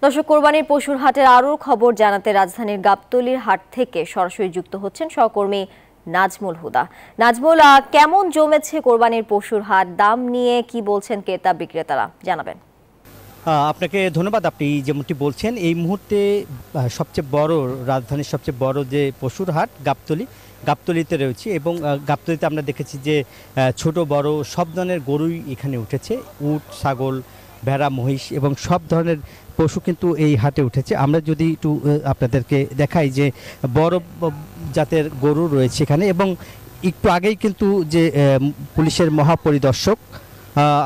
দর্শক, কোরবানির পশুর হাটের আরও খবর জানাতে রাজধানীর গাবতলীর হাট থেকে সরাসরি যুক্ত হচ্ছেন সহকর্মী নাজমুল হুদা। নাজমুল, কেমন জমেছে কোরবানির পশুর হাট? দাম নিয়ে কি বলছেন ক্রেতা বিক্রেতারা, জানাবেন। আপনাকে ধন্যবাদ। আপনি যেমনটি বলছেন, এই মুহূর্তে সবচেয়ে বড়, রাজধানীর সবচেয়ে বড় যে পশুর হাট গাবতলীতে রয়েছে এবং গাবতলীতে আমরা দেখেছি যে ছোট বড় সব ধরনের গরুই এখানে উঠেছে। উট, ছাগল, ভেড়া, মহিষ এবং সব ধরনের পশু কিন্তু এই হাটে উঠেছে। আমরা যদি একটু আপনাদেরকে দেখাই যে বড় জাতের গরু রয়েছে এখানে, এবং একটু আগেই কিন্তু যে পুলিশের মহাপরিদর্শক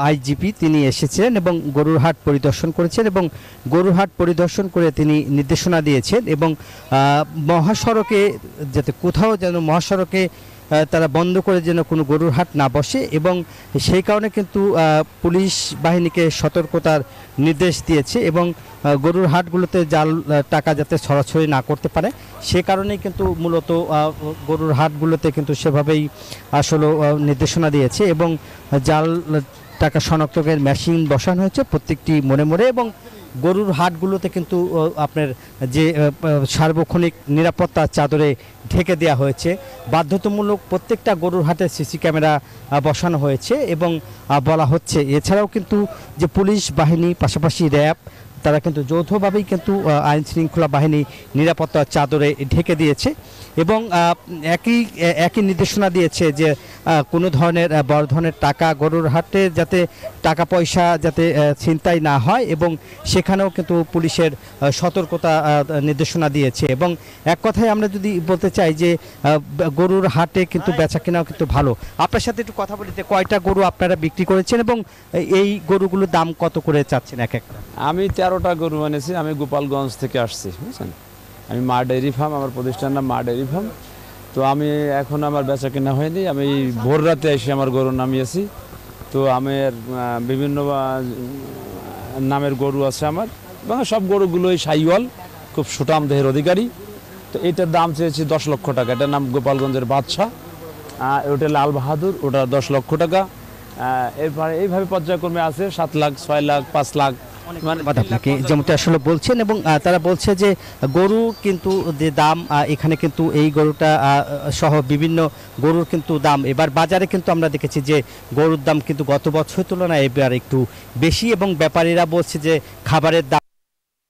আইজিপি তিনি এসেছিলেন এবং গরুর হাট পরিদর্শন করেছেন, এবং গরুর হাট পরিদর্শন করে তিনি নির্দেশনা দিয়েছেন এবং মহাসড়কে যাতে কোথাও যেন মহাসড়কে তারা বন্ধ করে যেন কোনো গরুর হাট না বসে, এবং সেই কারণে কিন্তু পুলিশ বাহিনীকে সতর্কতার নির্দেশ দিয়েছে এবং গরুর হাটগুলোতে জাল টাকা যাতে ছড়াছড়ি না করতে পারে সে কারণেই কিন্তু মূলত গরুর হাটগুলোতে কিন্তু সেভাবেই আসলে নির্দেশনা দিয়েছে এবং জাল টাকা শনাক্তকের মেশিন বসানো হয়েছে প্রত্যেকটি মোড়ে মোড়ে, এবং গরুর হাটগুলোতে কিন্তু আপনার যে সার্বক্ষণিক নিরাপত্তার চাদরে ঢেকে দেওয়া হয়েছে। বাধ্যতামূলক প্রত্যেকটা গরুর হাটে সিসি ক্যামেরা বসানো হয়েছে এবং বলা হচ্ছে এছাড়াও কিন্তু যে পুলিশ বাহিনী পাশাপাশি র্যাব তারা কিন্তু যৌথভাবেই কিন্তু আইন শৃঙ্খলা বাহিনী নিরাপত্তার চাদরে ঢেকে দিয়েছে এবং একই নির্দেশনা দিয়েছে যে কোনো ধরনের বড় ধরনের টাকা গরুর হাটে যাতে টাকা পয়সা যাতে ছিনতাই না হয়, এবং সেখানেও কিন্তু পুলিশের সতর্কতা নির্দেশনা দিয়েছে। এবং এক কথায় আমরা যদি বলতে চাই যে গরুর হাটে কিন্তু বেচা কেনাও কিন্তু ভালো। আপনার সাথে একটু কথা বলিতে, কয়টা গরু আপনারা বিক্রি করেছেন এবং এই গরুগুলোর দাম কত করে চাচ্ছেন এক একটা? আমি 13টা গরু এনেছি। আমি গোপালগঞ্জ থেকে আসছি, বুঝছেন। আমি মা ডেয়ারি ফার্ম, আমার প্রতিষ্ঠানের নাম মা ডেয়ারি ফার্ম। তো আমি এখন আমার বেচা কেনা হয়নি, আমি ভোর রাতে এসে আমার গরু নামিয়েছি। তো আমার বিভিন্ন নামের গরু আছে আমার, এবং সব গরুগুলোই সাইওয়াল, খুব সুঠাম দেহের অধিকারী। তো এইটার দাম চেয়েছি 10 লক্ষ টাকা। এটার নাম গোপালগঞ্জের বাদশাহ, ওটা লাল বাহাদুর, ওটা 10 লক্ষ টাকা। এরপরে এইভাবে পর্যায়ক্রমে আছে 7 লাখ, 6 লাখ, 5 লাখ। আপনাকে যেমনটা আসলে বলছেন, এবং তারা বলছে যে গরু কিন্তু যে দাম এখানে কিন্তু এই গরুটা সহ বিভিন্ন গরুর কিন্তু দাম এবার বাজারে কিন্তু আমরা দেখেছি যে গরুর দাম কিন্তু গত বছরের তুলনায় এবার একটু বেশি, এবং ব্যাপারীরা বলছে যে খাবারের দাম